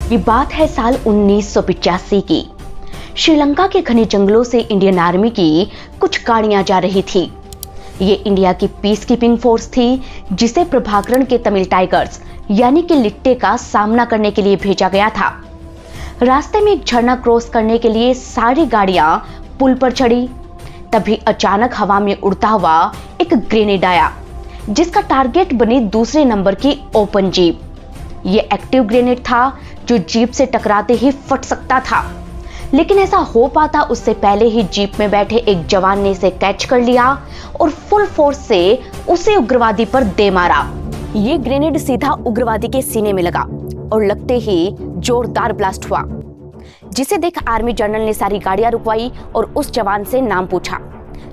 ये बात है साल 1985 की। श्रीलंका के घने जंगलों से इंडियन आर्मी की कुछ गाड़ियां जा रही थी। ये इंडिया की पीस कीपिंग फोर्स थी, जिसे प्रभाकरण के तमिल टाइगर्स यानी कि लिट्टे का सामना करने के लिए भेजा गया था। रास्ते में एक झरना क्रॉस करने के लिए सारी गाड़ियां पुल पर चढ़ी। तभी अचानक हवा में उड़ता हुआ एक ग्रेनेड आया, जिसका टारगेट बनी दूसरे नंबर की ओपन जीप। ये एक्टिव ग्रेनेड था, जो जीप से टकराते ही फट सकता था, लेकिन ऐसा हो पाता उससे पहले ही जीप में बैठे एक जवान ने इसे कैच कर लिया और फुल फोर्स से उसे उग्रवादी पर दे मारा। ये ग्रेनेड सीधा उग्रवादी के सीने में लगा और लगते ही जोरदार ब्लास्ट हुआ, जिसे देख आर्मी जनरल ने सारी गाड़ियां रुकवाई और उस जवान से नाम पूछा।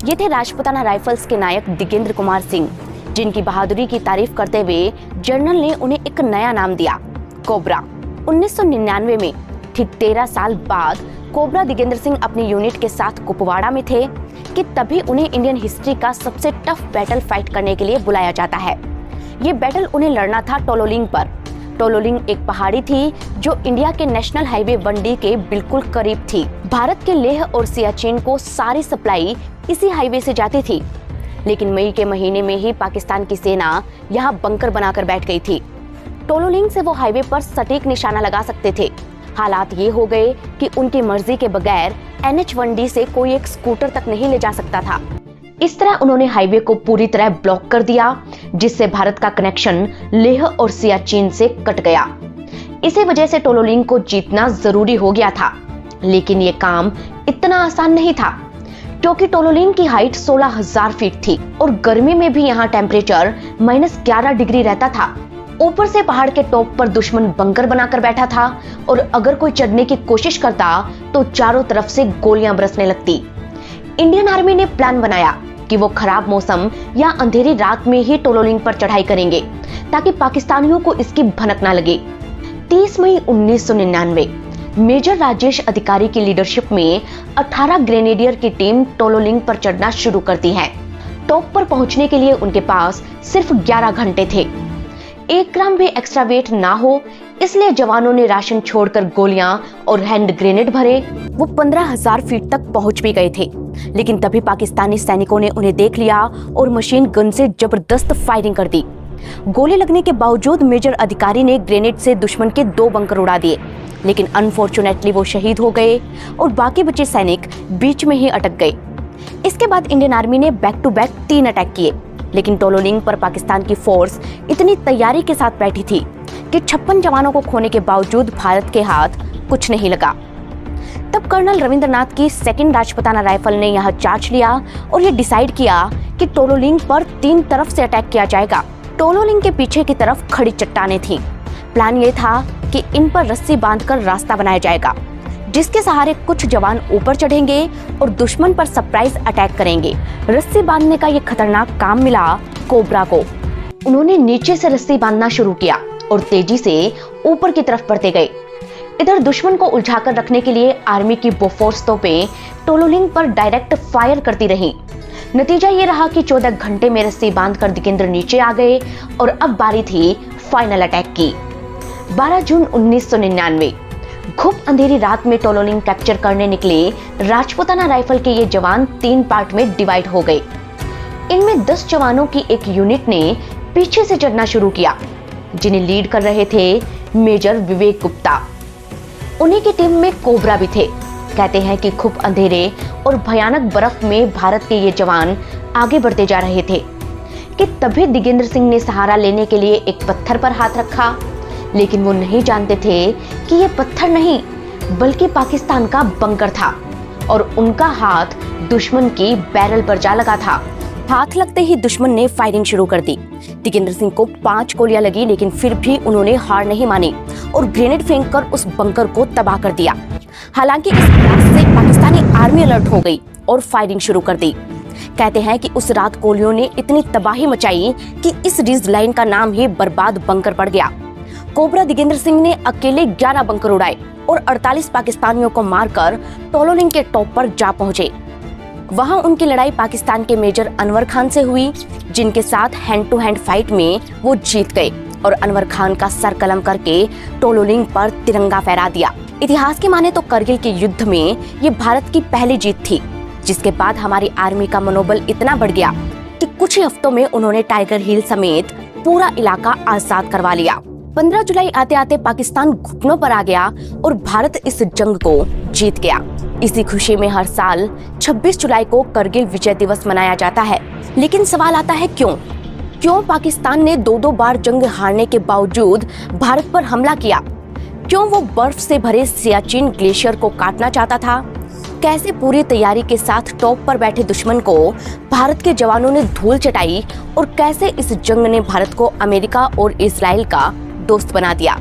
ये थे राजपुताना राइफल्स के नायक दिगेंद्र कुमार सिंह, जिनकी बहादुरी की तारीफ करते हुए जनरल ने उन्हें एक नया नाम दिया, कोबरा। 1999 में ठीक 13 साल बाद कोबरा दिगेंद्र सिंह अपनी यूनिट के साथ कुपवाड़ा में थे कि तभी उन्हें इंडियन हिस्ट्री का सबसे टफ बैटल फाइट करने के लिए बुलाया जाता है। ये बैटल उन्हें लड़ना था टोलोलिंग पर। टोलोलिंग एक पहाड़ी थी जो इंडिया के नेशनल हाईवे 1D के बिल्कुल करीब थी। भारत के लेह और सियाचिन को सारी सप्लाई इसी हाईवे से जाती थी, लेकिन मई के महीने में ही पाकिस्तान की सेना यहाँ बंकर बनाकर बैठ गई थी। टोलोलिंग से वो हाईवे पर सटीक निशाना लगा सकते थे। हालात ये हो गए कि उनकी मर्जी के बगैर NH-1D से कोई एक स्कूटर तक नहीं ले जा सकता था। इस तरह उन्होंने हाईवे को पूरी तरह ब्लॉक कर दिया, जिससे भारत का कनेक्शन लेह और सियाचिन से कट गया। इसी वजह से टोलोलिंग को जीतना जरूरी हो गया था, लेकिन ये काम इतना आसान नहीं था, क्योंकि टोलोलिंग की हाइट 16,000 फीट थी और गर्मी में भी यहाँ टेम्परेचर -11 डिग्री रहता था। ऊपर से पहाड़ के टॉप पर दुश्मन बंकर बनाकर बैठा था और अगर कोई चढ़ने की कोशिश करता तो चारों तरफ से गोलियां बरसने लगती। इंडियन आर्मी ने प्लान बनाया कि वो खराब मौसम या अंधेरी रात में ही टोलोलिंग पर चढ़ाई करेंगे, ताकि पाकिस्तानियों को इसकी भनक ना लगे। 30 मई 1999 मेजर राजेश अधिकारी की लीडरशिप में 18 ग्रेनेडियर की टीम टोलोलिंग पर चढ़ना शुरू करती है। टॉप पर पहुंचने के लिए उनके पास सिर्फ 11 घंटे थे। 1 ग्राम भी एक्स्ट्रा वेट ना हो, इसलिए जवानों ने राशन छोड़कर गोलियां और हैंड ग्रेनेड भरे। वो 15,000 फीट तक पहुंच भी गए थे, लेकिन तभी पाकिस्तानी सैनिकों ने उन्हें देख लिया और मशीन गन से जबरदस्त फायरिंग कर दी। गोली लगने के बावजूद मेजर अधिकारी ने ग्रेनेड से दुश्मन के 2 बंकर उड़ा दिए, लेकिन अनफॉर्चुनेटली वो शहीद हो गए और बाकी बचे सैनिक बीच में ही अटक गए। इसके बाद इंडियन आर्मी ने बैक टू बैक 3 अटैक किए, लेकिन टोलोलिंग पर पाकिस्तान की फोर्स इतनी तैयारी के साथ बैठी थी कि 56 जवानों को खोने के बावजूद भारत के हाथ कुछ नहीं लगा। तब कर्नल रविंद्रनाथ की 2nd राजपुताना राइफल ने यहाँ चार्ज लिया और ये डिसाइड किया कि टोलोलिंग पर 3 तरफ से अटैक किया जाएगा। टोलोलिंग के पीछे की तरफ खड़ी चट्टानें थीं। प्लान ये था कि इन पर रस्सी बांधकर रास्ता बनाया जाएगा, जिसके सहारे कुछ जवान ऊपर चढ़ेंगे और दुश्मन पर सरप्राइज अटैक करेंगे। रस्सी बांधने का ये खतरनाक काम मिला कोबरा को। उन्होंने नीचे से रस्सी बांधना शुरू किया और तेजी से ऊपर की तरफ बढ़ते गए। इधर दुश्मन को उलझाकर रखने के लिए आर्मी की बोफोर्स तोपें टोलोलिंग पर डायरेक्ट फायर करती रहीं। नतीजा ये रहा कि 14 घंटे में रस्सी बांधकर दिगेंद्र नीचे आ गए और अब बारी थी फाइनल अटैक की। 12 जून 1999 खूब अंधेरी रात में टोलोलिंग कैप्चर करने निकले राजपुताना राइफल के ये जवान 3 पार्ट में डिवाइड हो गए। इनमें 10 जवानों की एक यूनिट ने पीछे से चढ़ना शुरू किया, जिन्हें लीड कर रहे थे मेजर विवेक गुप्ता। उन्हीं की टीम में कोबरा भी थे। कहते हैं कि खूब अंधेरे और भयानक बर्फ में भारत के ये जवान आगे बढ़ते जा रहे थे कि तभी दिगेंद्र सिंह ने सहारा लेने के लिए एक पत्थर पर हाथ रखा, लेकिन वो नहीं जानते थे कि ये पत्थर नहीं बल्कि पाकिस्तान का बंकर था और उनका हाथ दुश्मन की बैरल पर जा लगा था। हाथ लगते ही दुश्मन ने फायरिंग शुरू कर दी। दिगेंद्र सिंह को 5 गोलियां लगी, लेकिन फिर भी उन्होंने हार नहीं मानी और ग्रेनेड फेंककर उस बंकर को तबाह कर दिया। हालांकि इस ब्लास्ट से पाकिस्तानी आर्मी अलर्ट हो गई और फायरिंग शुरू कर दी। कहते हैं कि उस रात गोलियों ने इतनी तबाही मचाई कि इस रिज लाइन का नाम ही बर्बाद बंकर पड़ गया। कोबरा दिगेंद्र सिंह ने अकेले 11 बंकर उड़ाए और 48 पाकिस्तानियों को मारकर टोलोलिंग के टॉप पर जा पहुंचे। वहां उनकी लड़ाई पाकिस्तान के मेजर अनवर खान से हुई, जिनके साथ हैंड टू हैंड फाइट में वो जीत गए और अनवर खान का सर कलम करके टोलोलिंग पर तिरंगा फहरा दिया। इतिहास की माने तो करगिल के युद्ध में ये भारत की पहली जीत थी, जिसके बाद हमारी आर्मी का मनोबल इतना बढ़ गया कि कुछ ही हफ्तों में उन्होंने टाइगर हिल समेत पूरा इलाका आजाद करवा लिया। 15 जुलाई आते आते पाकिस्तान घुटनों पर आ गया और भारत इस जंग को जीत गया। इसी खुशी में हर साल 26 जुलाई को करगिल विजय दिवस मनाया जाता है। लेकिन सवाल आता है क्यों पाकिस्तान ने 2 बार जंग हारने के बावजूद भारत पर हमला किया? क्यों वो बर्फ से भरे सियाचिन ग्लेशियर को काटना चाहता था? कैसे पूरी तैयारी के साथ टॉप पर बैठे दुश्मन को भारत के जवानों ने धूल चटाई और कैसे इस जंग ने भारत को अमेरिका और इजराइल का दोस्त बना दिया?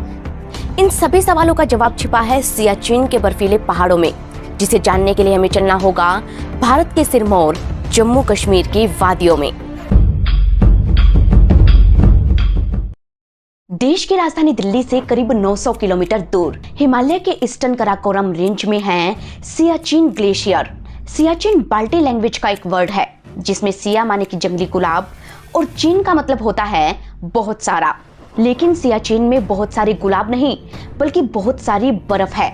इन सभी सवालों का जवाब छिपा है सियाचिन के बर्फीले पहाड़ों में, जिसे जानने के लिए हमें चलना होगा भारत के सिरमौर जम्मू कश्मीर की वादियों में। देश की राजधानी दिल्ली से करीब 900 किलोमीटर दूर हिमालय के ईस्टर्न कराकोरम रेंज में है सियाचिन ग्लेशियर। सियाचिन बाल्टी लैंग्वेज का एक वर्ड है, जिसमें सिया माने कि जंगली गुलाब और चीन का मतलब होता है बहुत सारा। लेकिन सियाचिन में बहुत सारी गुलाब नहीं, बल्कि बहुत सारी बर्फ है।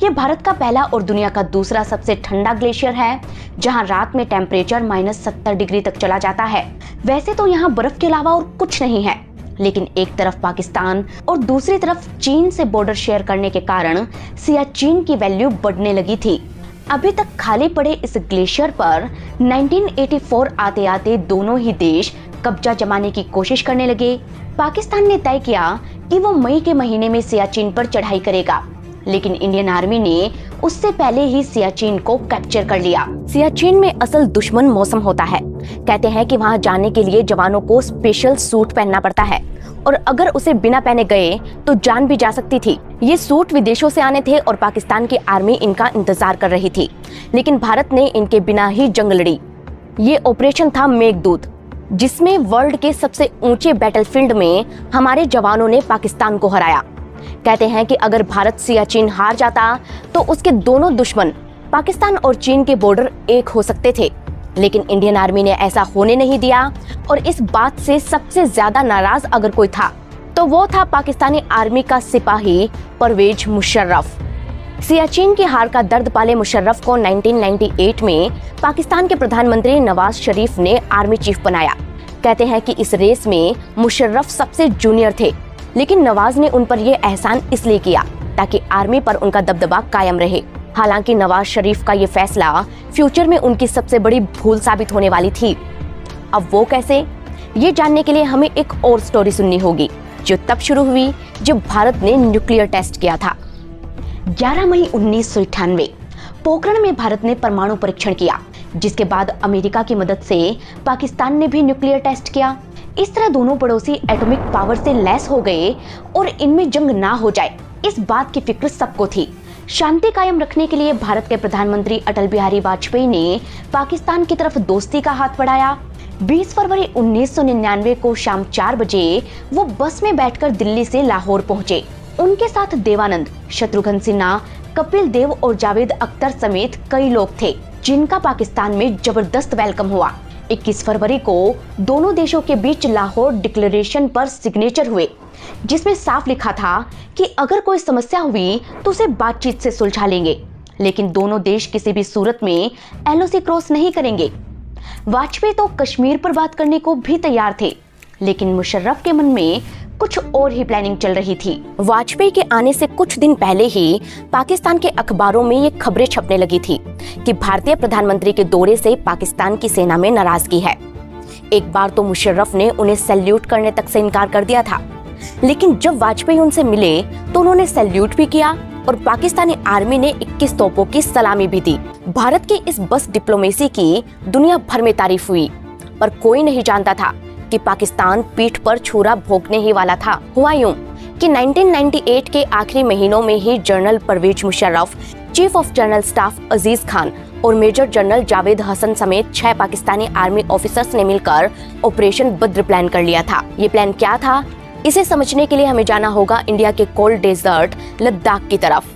ये भारत का पहला और दुनिया का दूसरा सबसे ठंडा ग्लेशियर है, जहां रात में टेम्परेचर -70 डिग्री तक चला जाता है। वैसे तो यहाँ बर्फ के अलावा और कुछ नहीं है, लेकिन एक तरफ पाकिस्तान और दूसरी तरफ चीन से बॉर्डर शेयर करने के कारण सियाचिन की वैल्यू बढ़ने लगी थी। अभी तक खाली पड़े इस ग्लेशियर पर 1984 आते आते दोनों ही देश कब्जा जमाने की कोशिश करने लगे। पाकिस्तान ने तय किया कि वो मई के महीने में सियाचिन पर चढ़ाई करेगा, लेकिन इंडियन आर्मी ने उससे पहले ही सियाचिन को कैप्चर कर लिया। सियाचिन में असल दुश्मन मौसम होता है। कहते हैं कि वहां जाने के लिए जवानों को स्पेशल सूट पहनना पड़ता है और अगर उसे बिना पहने गए तो जान भी जा सकती थी। ये सूट विदेशों से आने थे और पाकिस्तान की आर्मी इनका इंतजार कर रही थी, लेकिन भारत ने इनके बिना ही जंग लड़ी। ये ऑपरेशन था मेघदूत, जिसमें वर्ल्ड के सबसे ऊंचे बैटलफील्ड में हमारे जवानों ने पाकिस्तान को हराया। कहते हैं कि अगर भारत सियाचिन हार जाता तो उसके दोनों दुश्मन पाकिस्तान और चीन के बॉर्डर एक हो सकते थे, लेकिन इंडियन आर्मी ने ऐसा होने नहीं दिया और इस बात से सबसे ज्यादा नाराज अगर कोई था तो वो था पाकिस्तानी आर्मी का सिपाही परवेज मुशर्रफ। सियाचिन की हार का दर्द पाले मुशर्रफ को 1998 में पाकिस्तान के प्रधानमंत्री नवाज शरीफ ने आर्मी चीफ बनाया। कहते हैं कि इस रेस में मुशर्रफ सबसे जूनियर थे, लेकिन नवाज ने उन पर यह एहसान इसलिए किया ताकि आर्मी पर उनका दबदबा कायम रहे। हालांकि नवाज शरीफ का ये फैसला फ्यूचर में उनकी सबसे बड़ी भूल साबित होने वाली थी। अब वो कैसे, ये जानने के लिए हमें एक और स्टोरी सुननी होगी, जो तब शुरू हुई जब भारत ने न्यूक्लियर टेस्ट किया था। 11 मई 1998 पोखरण में भारत ने परमाणु परीक्षण किया, जिसके बाद अमेरिका की मदद से पाकिस्तान ने भी न्यूक्लियर टेस्ट किया। इस तरह दोनों पड़ोसी एटॉमिक पावर से लैस हो गए और इनमें जंग ना हो जाए, इस बात की फिक्र सबको थी। शांति कायम रखने के लिए भारत के प्रधानमंत्री अटल बिहारी वाजपेयी ने पाकिस्तान की तरफ दोस्ती का हाथ बढ़ाया। 20 फरवरी 1999 को शाम 4 बजे वो बस में बैठकर दिल्ली से लाहौर पहुंचे। उनके साथ देवानंद, शत्रुघ्न सिन्हा, कपिल देव और जावेद अख्तर समेत कई लोग थे, जिनका पाकिस्तान में जबरदस्त वेलकम हुआ। 21 फरवरी को दोनों देशों के बीच लाहौर डिक्लेरेशन पर सिग्नेचर हुए, जिसमें साफ लिखा था कि अगर कोई समस्या हुई तो उसे बातचीत से सुलझा लेंगे, लेकिन दोनों देश किसी भी सूरत में एलओसी क्रॉस नहीं करेंगे। वाजपेयी तो कश्मीर पर बात करने को भी तैयार थे, लेकिन मुशर्रफ के मन में कुछ और ही प्लानिंग चल रही थी। वाजपेयी के आने से कुछ दिन पहले ही पाकिस्तान के अखबारों में ये खबरें छपने लगी थी कि भारतीय प्रधानमंत्री के दौरे से पाकिस्तान की सेना में नाराजगी है। एक बार तो मुशर्रफ ने उन्हें सैल्यूट करने तक से इनकार कर दिया था, लेकिन जब वाजपेयी उनसे मिले तो उन्होंने सैल्यूट भी किया और पाकिस्तानी आर्मी ने 21 तोपों की सलामी भी दी। भारत की इस बस डिप्लोमेसी की दुनिया भर में तारीफ हुई, पर कोई नहीं जानता था कि पाकिस्तान पीठ पर छुरा भोंकने ही वाला था। हुआ यूं कि 1998 के आखिरी महीनों में ही General Pervez Musharraf, Chief of General Staff Aziz Khan और मेजर जनरल जावेद हसन समेत 6 पाकिस्तानी आर्मी ऑफिसर्स ने मिलकर ऑपरेशन बद्र प्लान कर लिया था। ये प्लान क्या था, इसे समझने के लिए हमें जाना होगा इंडिया के कोल्ड डेजर्ट लद्दाख की तरफ।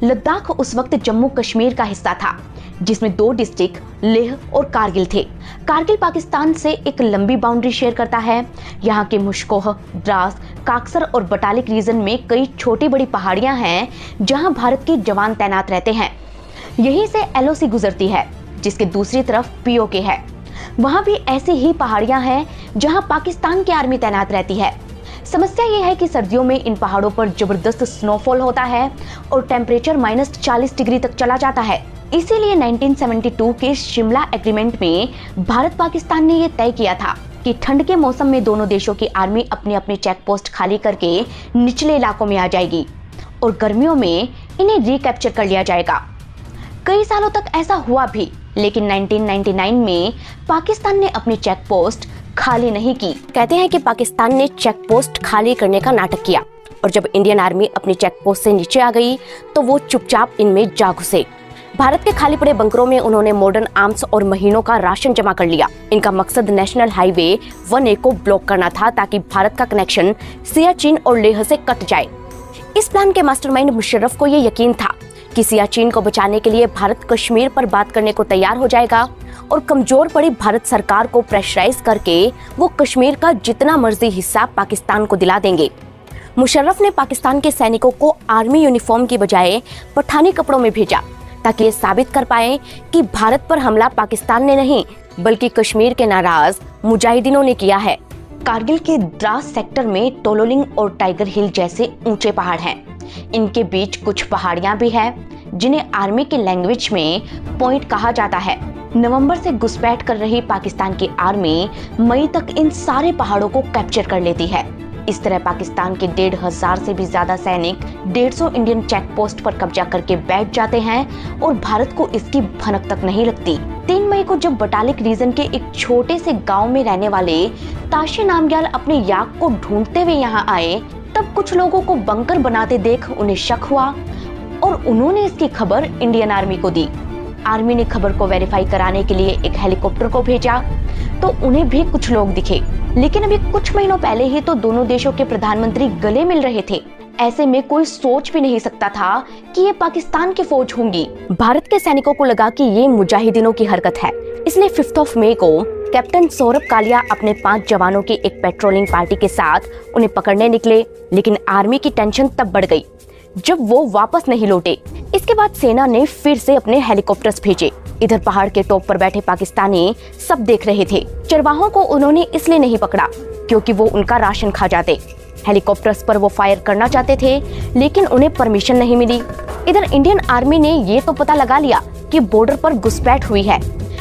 लद्दाख उस वक्त जम्मू कश्मीर का हिस्सा था, जिसमें 2 डिस्ट्रिक्ट लेह और कारगिल थे। कारगिल पाकिस्तान से एक लंबी बाउंड्री शेयर करता है। यहाँ के मुश्कोह, द्रास, काक्सर और बटालिक रीजन में कई छोटी बड़ी पहाड़ियां हैं जहां भारत के जवान तैनात रहते हैं। यहीं से LOC गुजरती है जिसके दूसरी तरफ POK है। वहां भी ऐसी ही पहाड़ियां हैं जहां पाकिस्तान की आर्मी तैनात रहती है। समस्या ये है कि सर्दियों में इन पहाड़ों पर जबरदस्त स्नोफॉल होता है और टेम्परेचर -40 डिग्री तक चला जाता है। इसीलिए 1972 के शिमला एग्रीमेंट में भारत पाकिस्तान ने यह तय किया था कि ठंड के मौसम में दोनों देशों की आर्मी अपने अपने चेक पोस्ट खाली करके निचले इलाकों में आ जाएगी और गर्मियों में इन्हें रिकैप्चर कर लिया जाएगा। कई सालों तक ऐसा हुआ भी, लेकिन 1999 में पाकिस्तान ने अपनी चेक पोस्ट खाली नहीं की। कहते हैं कि पाकिस्तान ने चेक पोस्ट खाली करने का नाटक किया और जब इंडियन आर्मी अपनी चेक पोस्ट से नीचे आ गई तो वो चुपचाप इनमें जा घुसे। भारत के खाली पड़े बंकरों में उन्होंने मॉडर्न आर्म्स और महीनों का राशन जमा कर लिया। इनका मकसद नेशनल हाईवे 1A को ब्लॉक करना था ताकि भारत का कनेक्शन सियाचिन और लेह से कट जाए। इस प्लान के मास्टरमाइंड मुशर्रफ को ये यकीन था कि सियाचिन को बचाने के लिए भारत कश्मीर पर बात करने को तैयार हो जाएगा और कमजोर पड़ी भारत सरकार को प्रेशराइज करके वो कश्मीर का जितना मर्जी हिस्सा पाकिस्तान को दिला देंगे। मुशर्रफ ने पाकिस्तान के सैनिकों को आर्मी यूनिफॉर्म की बजाय पठानी कपड़ों में भेजा ताकि ये साबित कर पाए कि भारत पर हमला पाकिस्तान ने नहीं बल्कि कश्मीर के नाराज मुजाहिदीनों ने किया है। कारगिल के द्रास सेक्टर में टोलोलिंग और टाइगर हिल जैसे ऊंचे पहाड़ हैं। इनके बीच कुछ पहाड़ियां भी हैं जिन्हें आर्मी की लैंग्वेज में पॉइंट कहा जाता है। नवंबर से घुसपैठ कर रही पाकिस्तान की आर्मी मई तक इन सारे पहाड़ों को कैप्चर कर लेती है। इस तरह पाकिस्तान के 1500 से भी ज्यादा सैनिक 150 इंडियन चेक पोस्ट पर कब्जा करके बैठ जाते हैं और भारत को इसकी भनक तक नहीं लगती। 3 मई को जब बटालिक रीजन के एक छोटे से गांव में रहने वाले ताशी नामग्याल अपने याक को ढूंढते हुए यहाँ आए, तब कुछ लोगों को बंकर बनाते देख उन्हें शक हुआ और उन्होंने इसकी खबर इंडियन आर्मी को दी। आर्मी ने खबर को वेरीफाई कराने के लिए एक हेलीकॉप्टर को भेजा तो उन्हें भी कुछ लोग दिखे, लेकिन अभी कुछ महीनों पहले ही तो दोनों देशों के प्रधानमंत्री गले मिल रहे थे। ऐसे में कोई सोच भी नहीं सकता था कि ये पाकिस्तान की फौज होंगी। भारत के सैनिकों को लगा कि ये मुजाहिदीनों की हरकत है, इसलिए 5 मई को कैप्टन सौरभ कालिया अपने 5 जवानों की एक पेट्रोलिंग पार्टी के साथ उन्हें पकड़ने निकले। लेकिन आर्मी की टेंशन तब बढ़ गई जब वो वापस नहीं लौटे। इसके बाद सेना ने फिर से अपने हेलीकॉप्टर्स भेजे। इधर पहाड़ के टॉप पर बैठे पाकिस्तानी सब देख रहे थे। चरवाहों को उन्होंने इसलिए नहीं पकड़ा क्योंकि वो उनका राशन खा जाते। हेलीकॉप्टर्स पर वो फायर करना चाहते थे लेकिन उन्हें परमिशन नहीं मिली। इधर इंडियन आर्मी ने ये तो पता लगा लिया कि बॉर्डर पर घुसपैठ हुई है,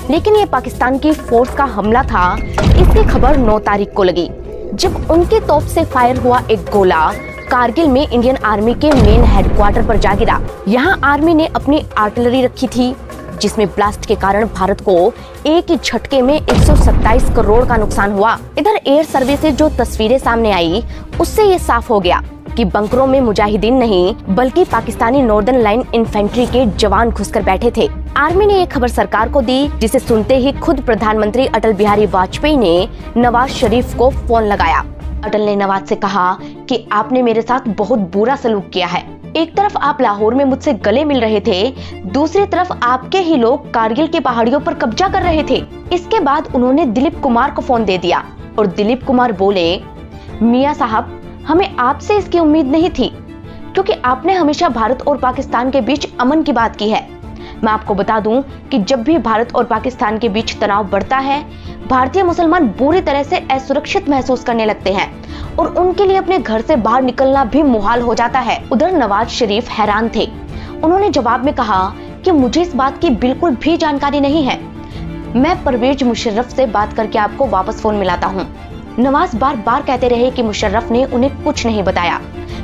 लेकिन ये पाकिस्तान की फोर्स का हमला था। इसकी खबर 9 तारीख को लगी जब उनके तोप से फायर हुआ एक गोला कारगिल में इंडियन आर्मी के मेन हेडक्वार्टर पर जा गिरा। यहाँ आर्मी ने अपनी आर्टिलरी रखी थी जिसमें ब्लास्ट के कारण भारत को एक ही झटके में 127 करोड़ का नुकसान हुआ। इधर एयर सर्वे से जो तस्वीरें सामने आई उससे ये साफ हो गया कि बंकरों में मुजाहिदीन नहीं बल्कि पाकिस्तानी नॉर्दर्न लाइन इन्फेंट्री के जवान घुसकर बैठे थे। आर्मी ने ये खबर सरकार को दी, जिसे सुनते ही खुद प्रधानमंत्री अटल बिहारी वाजपेयी ने नवाज शरीफ को फोन लगाया। अटल ने नवाज से कहा कि आपने मेरे साथ बहुत बुरा सलूक किया है। एक तरफ आप लाहौर में मुझसे गले मिल रहे थे, दूसरी तरफ आपके ही लोग कारगिल की पहाड़ियों पर कब्जा कर रहे थे। इसके बाद उन्होंने दिलीप कुमार को फोन दे दिया और दिलीप कुमार बोले, मियां साहब, हमें आपसे इसकी उम्मीद नहीं थी क्योंकि आपने हमेशा भारत और पाकिस्तान के बीच अमन की बात की है। मैं आपको बता दूं कि जब भी भारत और पाकिस्तान के बीच तनाव बढ़ता है, भारतीय मुसलमान बुरी तरह से असुरक्षित महसूस करने लगते हैं और उनके लिए अपने घर से बाहर निकलना भी मुहाल हो जाता है। उधर नवाज शरीफ हैरान थे। उन्होंने जवाब में कहा कि मुझे इस बात की बिल्कुल भी जानकारी नहीं है, मैं परवेज मुशर्रफ से बात करके आपको वापस फोन मिलाता हूँ। नवाज बार बार कहते रहे कि मुशर्रफ ने उन्हें कुछ नहीं बताया,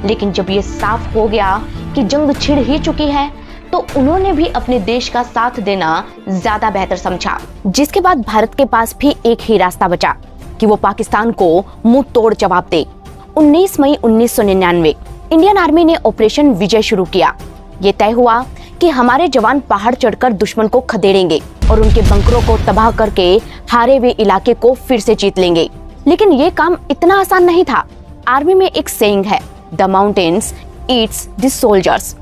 लेकिन जब ये साफ हो गया कि जंग छिड़ ही चुकी है तो उन्होंने भी अपने देश का साथ देना ज्यादा बेहतर समझा। जिसके बाद भारत के पास भी एक ही रास्ता बचा कि वो पाकिस्तान को मुंह तोड़ जवाब दे। 19 मई 1999 इंडियन आर्मी ने ऑपरेशन विजय शुरू किया। ये तय हुआ कि हमारे जवान पहाड़ चढ़कर दुश्मन को खदेड़ेंगे और उनके बंकरों को तबाह करके हारे हुए इलाके को फिर से जीत लेंगे। लेकिन ये काम इतना आसान नहीं था। आर्मी में एक सेइंग है, the mountains eats the soldiers.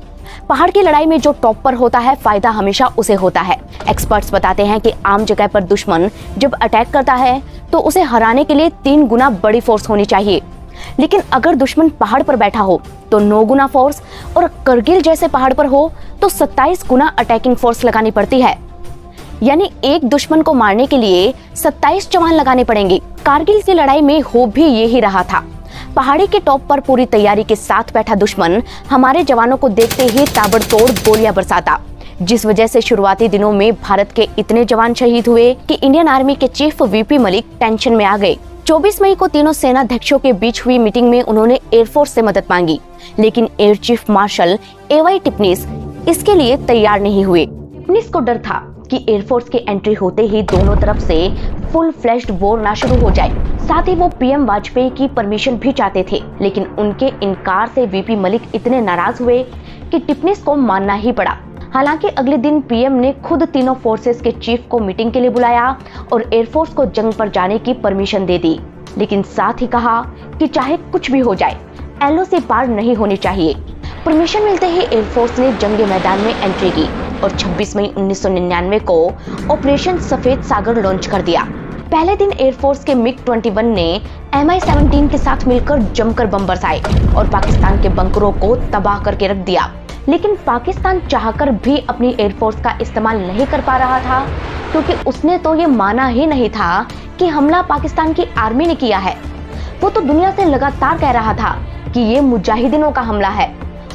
पहाड़ की लड़ाई में जो टॉप पर होता है फायदा हमेशा उसे होता है। एक्सपर्ट्स बताते हैं कि आम जगह पर दुश्मन जब अटैक करता है तो उसे हराने के लिए 3 गुना बड़ी फोर्स होनी चाहिए, लेकिन अगर दुश्मन पहाड़ पर बैठा हो तो 9 गुना फोर्स, और करगिल जैसे पहाड़ पर हो तो 27 गुना अटैकिंग फोर्स लगानी पड़ती है। यानी एक दुश्मन को मारने के लिए 27 जवान लगाने पड़ेंगे। कारगिल की लड़ाई में हो भी यही रहा था। पहाड़ी के टॉप पर पूरी तैयारी के साथ बैठा दुश्मन हमारे जवानों को देखते ही ताबड़तोड़ गोलियां बरसाता, जिस वजह से शुरुआती दिनों में भारत के इतने जवान शहीद हुए कि इंडियन आर्मी के चीफ वीपी मलिक टेंशन में आ गए। 24 मई को तीनों सेनाध्यक्षों के बीच हुई मीटिंग में उन्होंने एयरफोर्स से मदद मांगी, लेकिन एयर चीफ मार्शल एवाई टिपनिस इसके लिए तैयार नहीं हुए। टिपनिस को डर था कि एयरफोर्स की एंट्री होते ही दोनों तरफ से फुल फ्लैश्ड वॉर ना शुरू हो जाए। साथ ही वो पीएम वाजपेयी की परमिशन भी चाहते थे, लेकिन उनके इनकार से वीपी मलिक इतने नाराज हुए कि टिपनिस को मानना ही पड़ा। हालांकि अगले दिन पीएम ने खुद तीनों फोर्सेस के चीफ को मीटिंग के लिए बुलाया और एयरफोर्स को जंग पर जाने की परमिशन दे दी, लेकिन साथ ही कहा कि चाहे कुछ भी हो जाए एलओसी पार नहीं होनी चाहिए। परमिशन मिलते ही एयरफोर्स ने जंग मैदान में एंट्री की और 26 मई 1999 को ऑपरेशन सफेद सागर लॉन्च कर दिया। पहले दिन एयरफोर्स के MiG-21 ने Mi-17 के साथ मिलकर जमकर बम बरसाए और पाकिस्तान के बंकरों को तबाह करके रख दिया। लेकिन पाकिस्तान चाहकर भी अपनी एयरफोर्स का इस्तेमाल नहीं कर पा रहा था, क्योंकि उसने तो ये माना ही नहीं था कि हमला पाकिस्तान की आर्मी ने किया है। वो तो दुनिया से लगातार कह रहा था कि ये मुजाहिदीनों का हमला है,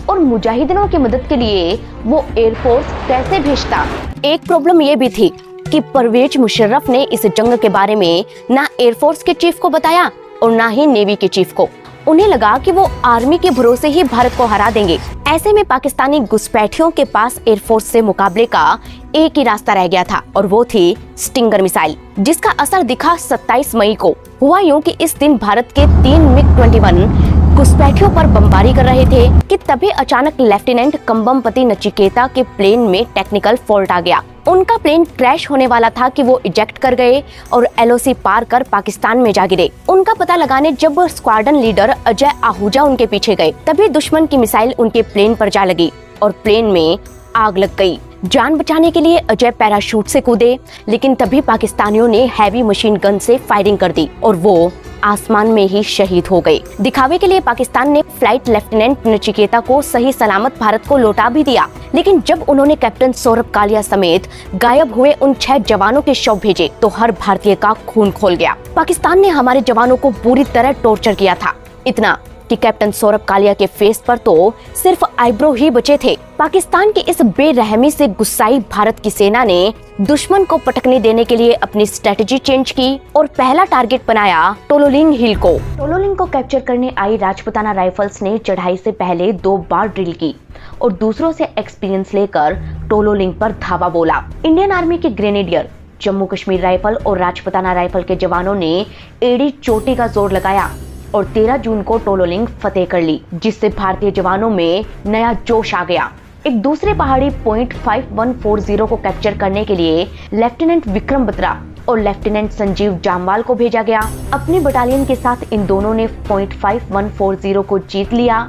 और मुजाहिदीनों की मदद के लिए वो एयरफोर्स कैसे भेजता। एक प्रॉब्लम ये भी थी कि परवेज मुशर्रफ ने इस जंग के बारे में ना एयरफोर्स के चीफ को बताया और ना ही नेवी के चीफ को। उन्हें लगा कि वो आर्मी के भरोसे ही भारत को हरा देंगे। ऐसे में पाकिस्तानी घुसपैठियों के पास एयरफोर्स से मुकाबले का एक ही रास्ता रह गया था, और वो थी स्टिंगर मिसाइल, जिसका असर दिखा 27 मई को। हुआ यूं कि इस दिन भारत के 3 MiG-21 घुसपैठियों पर बमबारी कर रहे थे कि तभी अचानक लेफ्टिनेंट कंबमपति नचिकेता के प्लेन में टेक्निकल फॉल्ट आ गया। उनका प्लेन क्रैश होने वाला था कि वो इजेक्ट कर गए और एलओसी पार कर पाकिस्तान में जा गिरे। उनका पता लगाने जब स्क्वाड्रन लीडर अजय आहूजा उनके पीछे गए, तभी दुश्मन की मिसाइल उनके प्लेन पर जा लगी और प्लेन में आग लग गई। जान बचाने के लिए अजय पैराशूट से कूदे, लेकिन तभी पाकिस्तानियों ने हैवी मशीन गन से फायरिंग कर दी और वो आसमान में ही शहीद हो गए। दिखावे के लिए पाकिस्तान ने फ्लाइट लेफ्टिनेंट नचिकेता को सही सलामत भारत को लौटा भी दिया, लेकिन जब उन्होंने कैप्टन सौरभ कालिया समेत गायब हुए उन 6 जवानों के शव भेजे तो हर भारतीय का खून खोल गया। पाकिस्तान ने हमारे जवानों को पूरी तरह टॉर्चर किया था, इतना कि कैप्टन सौरभ कालिया के फेस पर तो सिर्फ आईब्रो ही बचे थे। पाकिस्तान की इस बेरहमी से गुस्साई भारत की सेना ने दुश्मन को पटकने देने के लिए अपनी स्ट्रेटजी चेंज की और पहला टारगेट बनाया टोलोलिंग हिल को। टोलोलिंग को कैप्चर करने आई राजपुताना राइफल्स ने चढ़ाई से पहले 2 बार ड्रिल की और दूसरों से एक्सपीरियंस लेकर टोलोलिंग पर धावा बोला। इंडियन आर्मी के ग्रेनेडियर, जम्मू कश्मीर राइफल और राजपुताना राइफल के जवानों ने एड़ी चोटी का जोर लगाया और 13 जून को टोलोलिंग फतेह कर ली, जिससे भारतीय जवानों में नया जोश आ गया। एक दूसरे पहाड़ी पॉइंट 5140 को कैप्चर करने के लिए लेफ्टिनेंट विक्रम बत्रा और लेफ्टिनेंट संजीव जामवाल को भेजा गया। अपनी बटालियन के साथ इन दोनों ने पॉइंट 5140 को जीत लिया,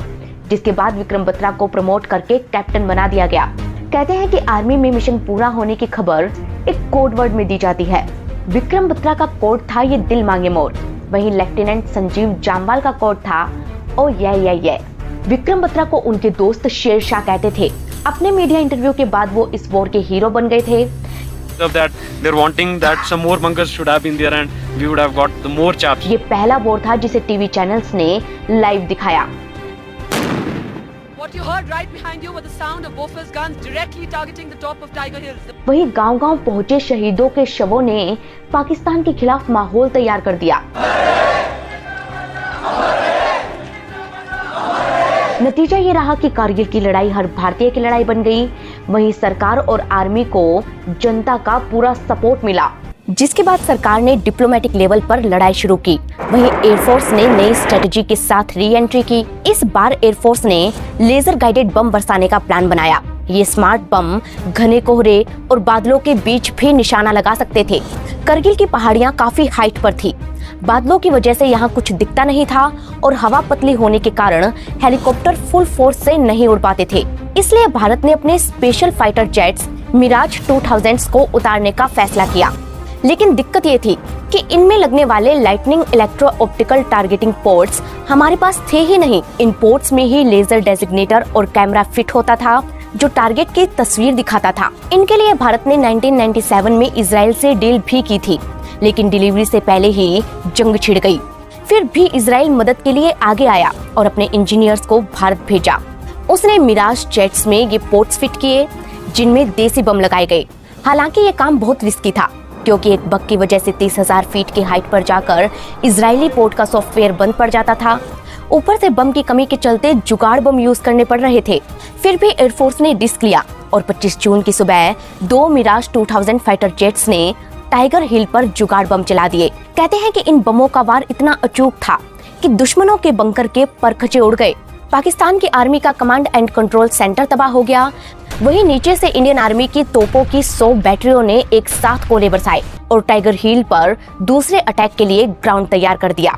जिसके बाद विक्रम बत्रा को प्रमोट करके कैप्टन बना दिया गया। कहते हैं कि आर्मी में मिशन पूरा होने की खबर एक कोड वर्ड में दी जाती है। विक्रम बत्रा का कोड था ये दिल मांगे मोर, वहीं लेफ्टिनेंट संजीव जामवाल का कोड था ओ ये। विक्रम बत्रा को उनके दोस्त शेरशाह कहते थे। अपने मीडिया इंटरव्यू के बाद वो इस वॉर के हीरो बन गए थे। ये पहला वॉर था जिसे टीवी चैनल्स ने लाइव दिखाया। What you heard right behind you was the sound of Bofors guns directly targeting the top of Tiger Hills. वहीं गांव-गांव पहुंचे शहीदों के शवों ने पाकिस्तान के खिलाफ माहौल तैयार कर दिया। नतीजा ये रहा कि कारगिल की लड़ाई हर भारतीय की लड़ाई बन गई। वहीं सरकार और आर्मी को जनता का पूरा सपोर्ट मिला, जिसके बाद सरकार ने डिप्लोमेटिक लेवल पर लड़ाई शुरू की। वहीं एयरफोर्स ने नई स्ट्रेटजी के साथ री एंट्री की। इस बार एयरफोर्स ने लेजर गाइडेड बम बरसाने का प्लान बनाया। ये स्मार्ट बम घने कोहरे और बादलों के बीच भी निशाना लगा सकते थे। करगिल की पहाड़ियां काफी हाइट पर थी, बादलों की वजह से यहाँ कुछ दिखता नहीं था और हवा पतली होने के कारण हेलीकॉप्टर फुल फोर्स से नहीं उड़ पाते थे। इसलिए भारत ने अपने स्पेशल फाइटर जेट्स मिराज 2000 को उतारने का फैसला किया। लेकिन दिक्कत ये थी कि इनमें लगने वाले lightning electro optical targeting ports हमारे पास थे ही नहीं। इन पोर्ट्स में ही लेजर डेजिग्नेटर और कैमरा फिट होता था जो टारगेट की तस्वीर दिखाता था। इनके लिए भारत ने 1997 में इजराइल से डील भी की थी, लेकिन डिलीवरी से पहले ही जंग छिड़ गई। फिर भी इजराइल मदद के लिए आगे आया और अपने इंजीनियर्स को भारत भेजा। उसने मिराज जेट्स में ये पोर्ट्स फिट किए जिनमें देसी बम लगाए गए। हालांकि ये काम बहुत रिस्की था क्योंकि एक बग की वजह से 30,000 फीट की हाइट पर जाकर इजरायली पोर्ट का सॉफ्टवेयर बंद पड़ जाता था। ऊपर से बम की कमी के चलते जुगाड़ बम यूज करने पड़ रहे थे। फिर भी एयरफोर्स ने रिस्क लिया और 25 जून की सुबह 2 मिराज 2000 फाइटर जेट्स ने टाइगर हिल पर जुगाड़ बम चला दिए। कहते हैं कि इन बमों का वार इतना अचूक था कि दुश्मनों के बंकर के परखचे उड़ गए। पाकिस्तान की आर्मी का कमांड एंड कंट्रोल सेंटर तबाह हो गया। वहीं नीचे से इंडियन आर्मी की तोपों की 100 बैटरियों ने एक साथ गोले बरसाए और टाइगर हिल पर दूसरे अटैक के लिए ग्राउंड तैयार कर दिया।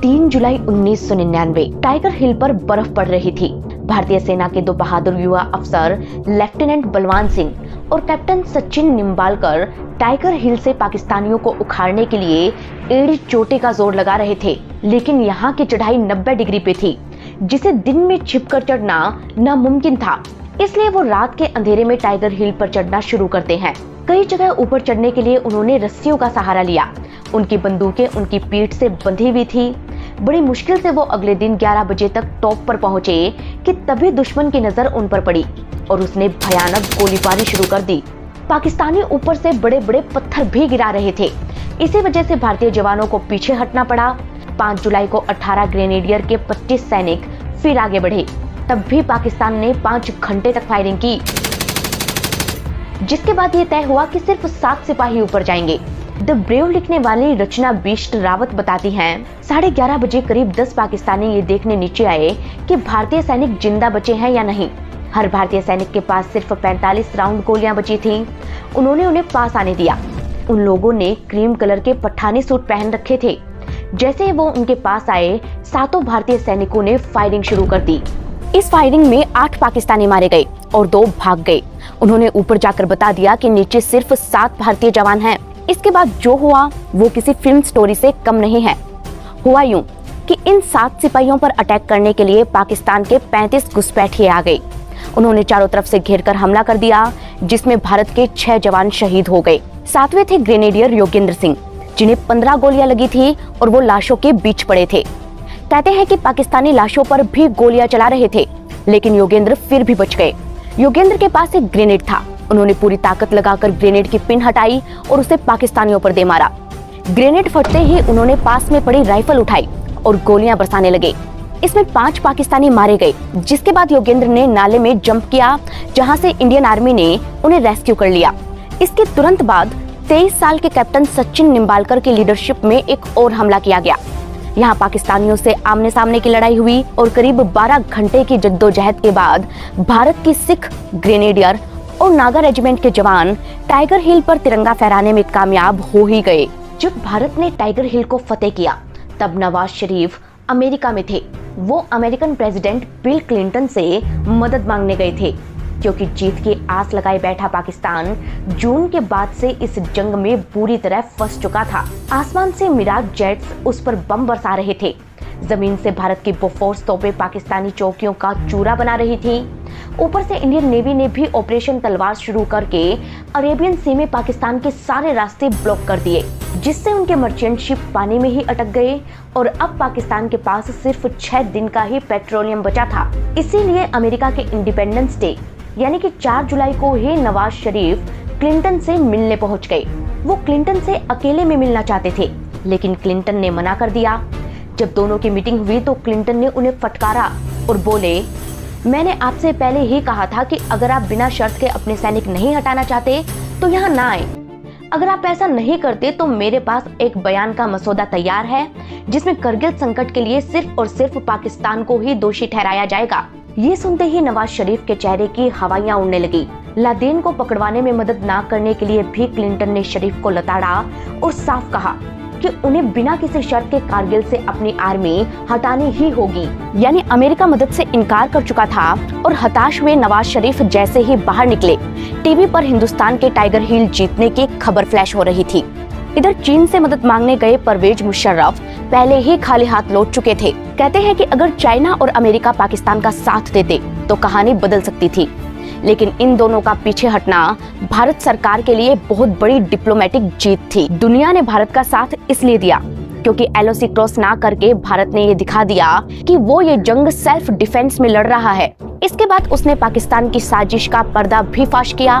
3 जुलाई 1999 टाइगर हिल पर बर्फ पड़ रही थी। भारतीय सेना के 2 बहादुर युवा अफसर लेफ्टिनेंट बलवान सिंह और कैप्टन सचिन निम्बालकर टाइगर हिल से पाकिस्तानियों को उखाड़ने के लिए एड़ी चोटी का जोर लगा रहे थे। लेकिन यहाँ की चढ़ाई 90 डिग्री पे थी, जिसे दिन में छिपकर चढ़ना नामुमकिन था। इसलिए वो रात के अंधेरे में टाइगर हिल पर चढ़ना शुरू करते हैं। कई जगह ऊपर चढ़ने के लिए उन्होंने रस्सियों का सहारा लिया। उनकी बंदूकें उनकी पीठ से बंधी हुई थी। बड़ी मुश्किल से वो अगले दिन 11 बजे तक टॉप पर पहुंचे कि तभी दुश्मन की नजर उन पर पड़ी और उसने भयानक गोलीबारी शुरू कर दी। पाकिस्तानी ऊपर से बड़े बड़े पत्थर भी गिरा रहे थे। इसी वजह से भारतीय जवानों को पीछे हटना पड़ा। 5 जुलाई को 18 ग्रेनेडियर के 25 सैनिक फिर आगे बढ़े। तब भी पाकिस्तान ने 5 घंटे तक फायरिंग की, जिसके बाद ये तय हुआ कि सिर्फ 7 सिपाही ऊपर जाएंगे। द ब्रेव लिखने वाली रचना बिष्ट रावत बताती हैं, 11:30 बजे करीब 10 पाकिस्तानी ये देखने नीचे आए कि भारतीय सैनिक जिंदा बचे हैं या नहीं। हर भारतीय सैनिक के पास सिर्फ 45 राउंड गोलियां बची थीं। उन्होंने उन्हें पास आने दिया। उन लोगों ने क्रीम कलर के पठानी सूट पहन रखे थे। जैसे ही वो उनके पास आए, 7 भारतीय सैनिकों ने फायरिंग शुरू कर दी। इस फायरिंग में 8 पाकिस्तानी मारे गए और 2 भाग गए। उन्होंने ऊपर जाकर बता दिया कि नीचे सिर्फ 7 भारतीय जवान हैं। इसके बाद जो हुआ वो किसी फिल्म स्टोरी से कम नहीं है। हुआ यूं कि इन 7 सिपाहियों पर अटैक करने के लिए पाकिस्तान के 35 घुसपैठिए आ गए। उन्होंने चारों तरफ से घेरकर हमला कर दिया, जिसमें भारत के 6 जवान शहीद हो गए। 7वें थे ग्रेनेडियर योगेंद्र सिंह, जिन्हें 15 गोलियां लगी थी और वो लाशों के बीच पड़े थे। कहते हैं कि पाकिस्तानी लाशों पर भी गोलियां चला रहे थे, लेकिन योगेंद्र फिर भी बच गए। योगेंद्र के पास एक ग्रेनेड था। उन्होंने पूरी ताकत लगाकर ग्रेनेड की पिन हटाई और उसे पाकिस्तानियों पर दे मारा। ग्रेनेड फटते ही उन्होंने पास में पड़ी राइफल उठाई और गोलियां बरसाने लगे। इसमें 5 पाकिस्तानी मारे गए, जिसके बाद योगेंद्र ने नाले में जंप किया, जहां से इंडियन आर्मी ने उन्हें रेस्क्यू कर लिया। इसके तुरंत बाद 23 साल के कैप्टन सचिन निम्बालकर की लीडरशिप में एक और हमला किया गया। यहाँ पाकिस्तानियों से आमने सामने की लड़ाई हुई और करीब 12 घंटे की जद्दोजहद के बाद भारत की सिख ग्रेनेडियर और नागा रेजिमेंट के जवान टाइगर हिल पर तिरंगा फहराने में कामयाब हो ही गए। जब भारत ने टाइगर हिल को फतेह किया, तब नवाज शरीफ अमेरिका में थे। वो अमेरिकन प्रेसिडेंट बिल क्लिंटन से मदद मांगने गए थे, क्योंकि जीत की आस लगाए बैठा पाकिस्तान जून के बाद से इस जंग में बुरी तरह फंस चुका था। आसमान से मिराज जेट्स उस पर बम बरसा रहे थे। जमीन से भारत की बोफोर्स तोपें पाकिस्तानी चौकियों का चूरा बना रही थी। ऊपर से इंडियन नेवी ने भी ऑपरेशन तलवार शुरू करके अरेबियन सी में पाकिस्तान के सारे रास्ते ब्लॉक कर दिए, जिससे उनके मर्चेंट शिप पानी में ही अटक गए और अब पाकिस्तान के पास सिर्फ 6 दिन का ही पेट्रोलियम बचा था। इसीलिए अमेरिका के इंडिपेंडेंस डे यानी कि 4 जुलाई को ही नवाज शरीफ क्लिंटन से मिलने पहुंच गए। वो क्लिंटन से अकेले में मिलना चाहते थे, लेकिन क्लिंटन ने मना कर दिया। जब दोनों की मीटिंग हुई तो क्लिंटन ने उन्हें फटकारा और बोले, मैंने आपसे पहले ही कहा था कि अगर आप बिना शर्त के अपने सैनिक नहीं हटाना चाहते तो यहाँ ना आए। अगर आप ऐसा नहीं करते तो मेरे पास एक बयान का मसौदा तैयार है, जिसमें करगिल संकट के लिए सिर्फ और सिर्फ पाकिस्तान को ही दोषी ठहराया जाएगा। ये सुनते ही नवाज शरीफ के चेहरे की हवाइयां उड़ने लगी। लादेन को पकड़वाने में मदद ना करने के लिए भी क्लिंटन ने शरीफ को लताड़ा और साफ कहा, कि उन्हें बिना किसी शर्त के कारगिल से अपनी आर्मी हटानी ही होगी। यानी अमेरिका मदद से इनकार कर चुका था और हताश हुए नवाज शरीफ जैसे ही बाहर निकले, टीवी पर हिंदुस्तान के टाइगर हिल जीतने की खबर फ्लैश हो रही थी। इधर चीन से मदद मांगने गए परवेज मुशर्रफ पहले ही खाली हाथ लौट चुके थे। कहते हैं कि अगर चाइना और अमेरिका पाकिस्तान का साथ देते तो कहानी बदल सकती थी, लेकिन इन दोनों का पीछे हटना भारत सरकार के लिए बहुत बड़ी डिप्लोमेटिक जीत थी। दुनिया ने भारत का साथ इसलिए दिया क्योंकि LOC क्रॉस ना करके भारत ने ये दिखा दिया कि वो ये जंग सेल्फ डिफेंस में लड़ रहा है। इसके बाद उसने पाकिस्तान की साजिश का पर्दा भी फाश किया।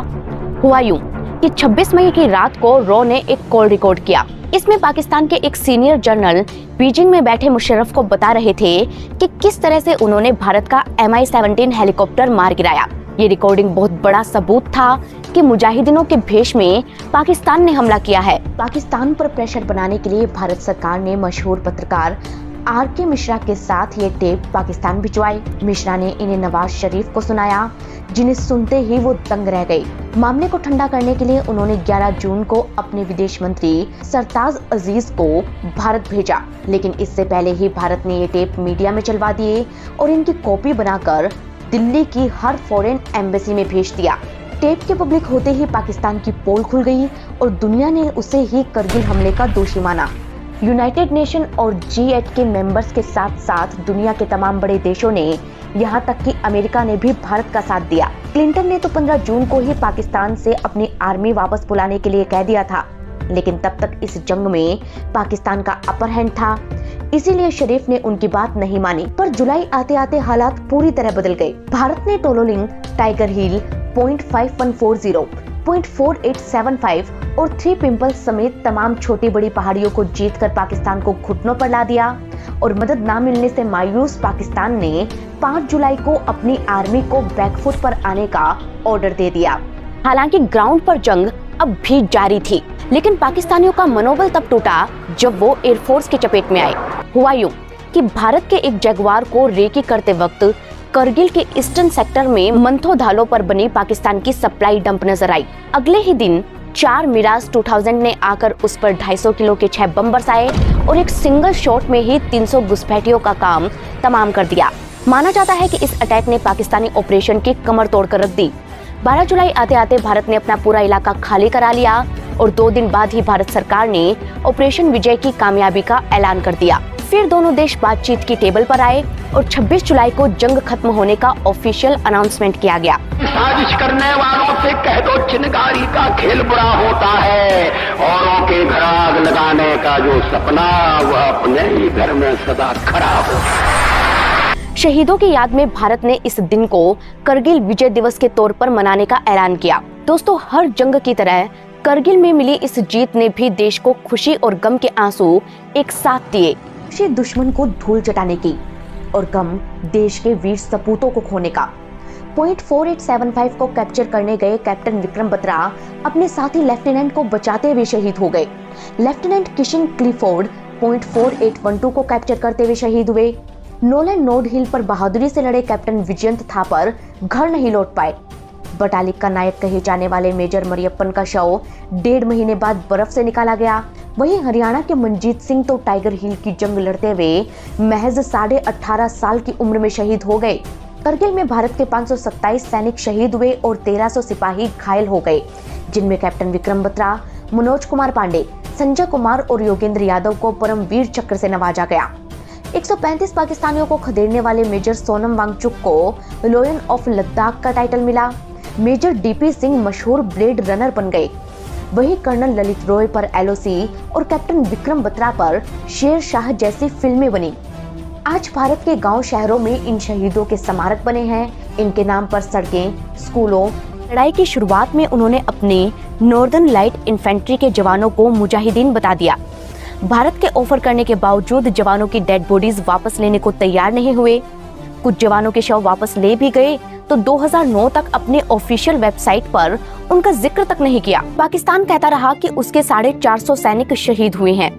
हुआ यूं कि 26 मई की रात को रॉ ने एक कॉल रिकॉर्ड किया। इसमें पाकिस्तान के एक सीनियर जनरल बीजिंग में बैठे मुशर्रफ को बता रहे थे कि किस तरह से उन्होंने भारत का MI-17 हेलीकॉप्टर मार गिराया। ये रिकॉर्डिंग बहुत बड़ा सबूत था कि मुजाहिदीनों के भेष में पाकिस्तान ने हमला किया है। पाकिस्तान पर प्रेशर बनाने के लिए भारत सरकार ने मशहूर पत्रकार RK मिश्रा के साथ ये टेप पाकिस्तान भिजवाई। मिश्रा ने इन्हें नवाज शरीफ को सुनाया, जिन्हें सुनते ही वो दंग रह गए। मामले को ठंडा करने के लिए उन्होंने 11 जून को अपने विदेश मंत्री सरताज अजीज को भारत भेजा, लेकिन इससे पहले ही भारत ने ये टेप मीडिया में चलवा दिए और इनकी कॉपी बनाकर दिल्ली की हर फॉरेन एम्बेसी में भेज दिया। टेप के पब्लिक होते ही पाकिस्तान की पोल खुल गई और दुनिया ने उसे ही करगिल हमले का दोषी माना। यूनाइटेड नेशन और G8 के मेंबर्स के साथ साथ दुनिया के तमाम बड़े देशों ने, यहाँ तक कि अमेरिका ने भी भारत का साथ दिया। क्लिंटन ने तो 15 जून को ही पाकिस्तान से अपनी आर्मी वापस बुलाने के लिए कह दिया था, लेकिन तब तक इस जंग में पाकिस्तान का अपर हैंड था, इसीलिए शरीफ ने उनकी बात नहीं मानी। पर जुलाई आते आते हालात पूरी तरह बदल गए। भारत ने टोलोलिंग, टाइगर हिल, .5140, .4875 और 3 पिंपल्स समेत तमाम छोटी बड़ी पहाड़ियों को जीतकर पाकिस्तान को घुटनों पर ला दिया और मदद न मिलने से मायूस पाकिस्तान ने 5 जुलाई को अपनी आर्मी को बैकफुट पर आने का ऑर्डर दे दिया। हालांकि ग्राउंड पर जंग अब भी जारी थी, लेकिन पाकिस्तानियों का मनोबल तब टूटा जब वो एयरफोर्स की चपेट में आए। हुआ यूं कि भारत के एक जगुआर को रेकी करते वक्त करगिल के ईस्टर्न सेक्टर में मंथो ढालों पर बनी पाकिस्तान की सप्लाई डंप नजर आई। अगले ही दिन 4 मिराज 2000 ने आकर उस पर 250 किलो के 6 बम बरसाए और एक सिंगल शॉट में ही 300 घुसपैठियों का काम तमाम कर दिया। माना जाता है कि इस अटैक ने पाकिस्तानी ऑपरेशन की कमर तोड़कर रख दी। 12 जुलाई आते आते भारत ने अपना पूरा इलाका खाली करा लिया और 2 दिन बाद ही भारत सरकार ने ऑपरेशन विजय की कामयाबी का ऐलान कर दिया। फिर दोनों देश बातचीत की टेबल पर आए और 26 जुलाई को जंग खत्म होने का ऑफिशियल अनाउंसमेंट किया गया। साजिश करने वालों से कह दो चिनगारी का खेल बुरा होता है, औरों के घर आग लगाने का जो सपना वह अपने ही घर में सदा खड़ा हो। शहीदों की याद में भारत ने इस दिन को करगिल विजय दिवस के तौर पर मनाने का ऐलान किया। दोस्तों, हर जंग की तरह करगिल में मिली इस जीत ने भी देश को खुशी और गम के आंसू एक साथ दिए। खुशी दुश्मन को धूल चटाने की और गम देश के वीर सपूतों को खोने का। .4875 को कैप्चर करने गए कैप्टन विक्रम बत्रा अपने साथी लेफ्टिनेंट को बचाते हुए शहीद हो गए। लेफ्टिनेंट किशन क्लिफोर्ड .4812 को कैप्चर करते हुए शहीद हुए। नोलन नोड हिल पर बहादुरी से लड़े कैप्टन विजयंत थापर घर नहीं लौट पाए। बटालिक का नायक कहे जाने वाले मेजर मरियप्पन का शव 1.5 महीने बाद बर्फ से निकाला गया। वहीं हरियाणा के मनजीत सिंह तो टाइगर हिल की जंग लड़ते हुए महज 18.5 साल की उम्र में शहीद हो गए। करगिल में भारत के 527 सैनिक शहीद हुए और 1300 सिपाही घायल हो गए, जिनमें कैप्टन विक्रम बत्रा, मनोज कुमार पांडे, संजय कुमार और योगेंद्र यादव को परमवीर चक्र से नवाजा गया। 135 पाकिस्तानियों को खदेड़ने वाले मेजर सोनम वांगचुक को लॉयन ऑफ लद्दाख का टाइटल मिला। मेजर DP सिंह मशहूर ब्लेड रनर बन गए। वहीं कर्नल ललित रॉय पर LOC और कैप्टन विक्रम बत्रा पर शेर शाह जैसी फिल्में बनी। आज भारत के गांव शहरों में इन शहीदों के स्मारक बने हैं। इनके नाम पर सड़कें, स्कूलों। लड़ाई की शुरुआत में उन्होंने अपने नॉर्दर्न लाइट इन्फेंट्री के जवानों को मुजाहिदीन बता दिया। भारत के ऑफर करने के बावजूद जवानों की डेड बॉडीज वापस लेने को तैयार नहीं हुए। कुछ जवानों के शव वापस ले भी गए तो 2009 तक अपने ऑफिशियल वेबसाइट पर उनका जिक्र तक नहीं किया। पाकिस्तान कहता रहा कि उसके 450 सैनिक शहीद हुए हैं,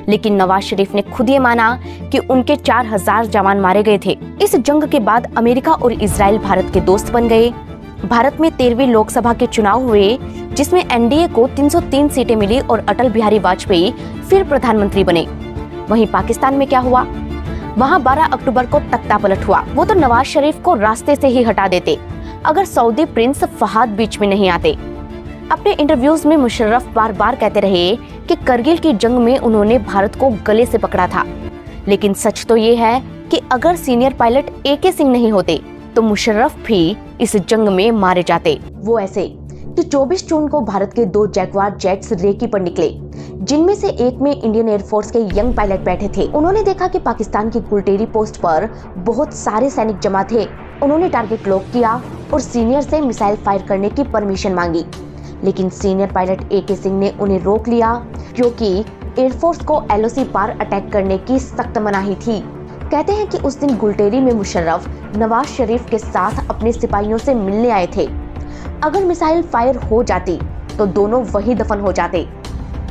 लेकिन नवाज शरीफ ने खुद ये माना कि उनके 4000 जवान मारे गए थे। इस जंग के बाद अमेरिका और इजराइल भारत के दोस्त बन गए। भारत में 13वीं लोकसभा के चुनाव हुए, जिसमें NDA को 303 सीटें मिली और अटल बिहारी वाजपेयी फिर प्रधानमंत्री बने। वहीं पाकिस्तान में क्या हुआ? वहां 12 अक्टूबर को तख्ता पलट हुआ। वो तो नवाज शरीफ को रास्ते से ही हटा देते अगर सऊदी प्रिंस फहाद बीच में नहीं आते। अपने इंटरव्यूज में मुशर्रफ बार बार कहते रहे कि करगिल की जंग में उन्होंने भारत को गले से पकड़ा था, लेकिन सच तो ये है कि अगर सीनियर पायलट AK सिंह नहीं होते तो मुशर्रफ भी इस जंग में मारे जाते। वो ऐसे कि 24 जून को भारत के 2 जैगवार जेट्स रेकी पर निकले, जिनमें से एक में इंडियन एयरफोर्स के यंग पायलट बैठे थे। उन्होंने देखा कि पाकिस्तान की गुलटेरी पोस्ट पर बहुत सारे सैनिक जमा थे। उन्होंने टारगेट लॉक किया और सीनियर से मिसाइल फायर करने की परमिशन मांगी, लेकिन सीनियर पायलट AK सिंह ने उन्हें रोक लिया क्योंकि एयरफोर्स को LOC पार अटैक करने की सख्त मनाही थी। कहते हैं कि उस दिन गुलटेरी में मुशर्रफ नवाज शरीफ के साथ अपने सिपाहियों से मिलने आए थे। अगर मिसाइल फायर हो जाती तो दोनों वही दफन हो जाते,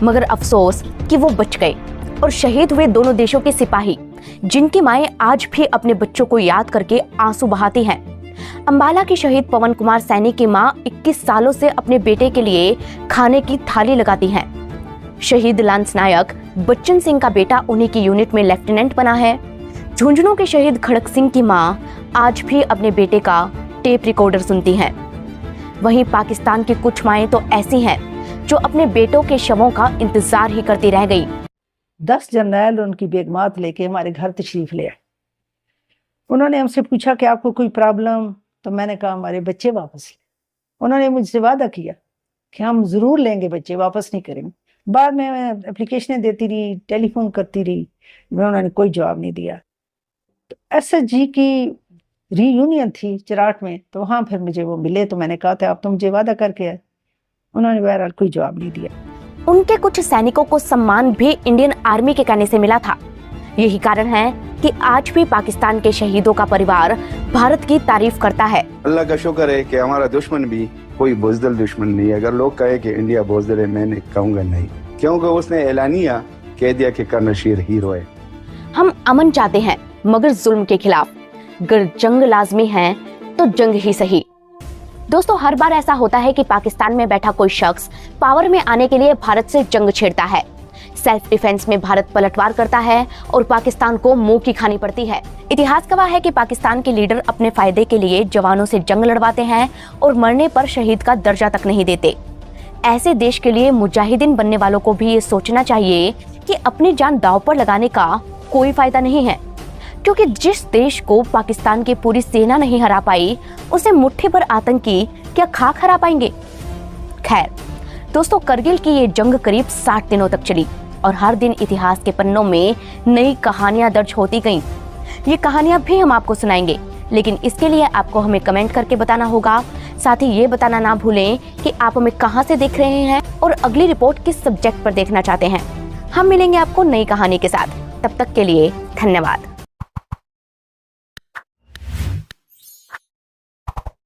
मगर अफसोस कि वो बच गए और शहीद हुए दोनों देशों के सिपाही, जिनकी माएं आज भी अपने बच्चों को याद करके आंसू बहाती हैं। अंबाला के शहीद पवन कुमार सैनी की मां 21 सालों से अपने बेटे के लिए खाने की थाली लगाती हैं। शहीद लांस नायक बच्चन सिंह का बेटा उन्हीं की यूनिट में लेफ्टिनेंट बना है। झुंझुनू के शहीद खड़क सिंह की मां आज भी अपने बेटे का टेप रिकॉर्डर सुनती हैं। वहीं पाकिस्तान की कुछ माएं तो ऐसी हैं जो अपने बेटों के शवों का इंतजार ही करती रह गई। 10 जर्नैल उनकी बेगमात लेके हमारे घर तशरीफ ले आए। उन्होंने हमसे पूछा कि आपको कोई प्रॉब्लम? तो मैंने कहा हमारे बच्चे वापस ले। उन्होंने मुझसे वादा किया कि हम जरूर लेंगे बच्चे, वापस नहीं करेंगे। बाद में मैं एप्लीकेशनें देती रही, टेलीफोन करती रही, उन्होंने कोई जवाब नहीं दिया। तो SSG की रीयूनियन थी चिराट में, तो वहाँ फिर मुझे वो मिले, तो मैंने कहा था आप तो मुझे वादा करके आए। उन्होंने बहरहाल कोई जवाब नहीं दिया। उनके कुछ सैनिकों को सम्मान भी इंडियन आर्मी के कहने से मिला था। यही कारण है कि आज भी पाकिस्तान के शहीदों का परिवार भारत की तारीफ करता है। अल्लाह का शुक्र है कि हमारा दुश्मन भी कोई बुज़दिल दुश्मन नहीं है। अगर लोग कहे कि इंडिया बुज़दिल है, मैं कहूँगा नहीं, क्योंकि उसने एलानिया कह दिया कि कर्नशीर हीरो है। हम अमन चाहते हैं मगर जुल्म के खिलाफ। अगर जंग लाजमी है तो जंग ही सही। दोस्तों, हर बार ऐसा होता है कि पाकिस्तान में बैठा कोई शख्स पावर में आने के लिए भारत से जंग छेड़ता है। सेल्फ डिफेंस में भारत पलटवार करता है और पाकिस्तान को मुंह की खानी पड़ती है। इतिहास गवाह है कि पाकिस्तान के लीडर अपने फायदे के लिए जवानों से जंग लड़वाते हैं और मरने पर शहीद का दर्जा तक नहीं देते। ऐसे देश के लिए मुजाहिदीन बनने वालों को भी ये सोचना चाहिए कि अपनी जान दांव पर लगाने का कोई फायदा नहीं है, क्योंकि जिस देश को पाकिस्तान की पूरी सेना नहीं हरा पाई, उसे मुट्ठी भर आतंकी क्या खाक हरा पाएंगे। खैर दोस्तों, करगिल की ये जंग करीब 60 दिनों तक चली और हर दिन इतिहास के पन्नों में नई कहानियां दर्ज होती गईं। ये कहानियां भी हम आपको सुनाएंगे, लेकिन इसके लिए आपको हमें कमेंट करके बताना होगा। साथ ही ये बताना ना भूलें कि आप हमें कहां से देख रहे हैं और अगली रिपोर्ट किस सब्जेक्ट पर देखना चाहते हैं। हम मिलेंगे आपको नई कहानी के साथ। तब तक के लिए धन्यवाद।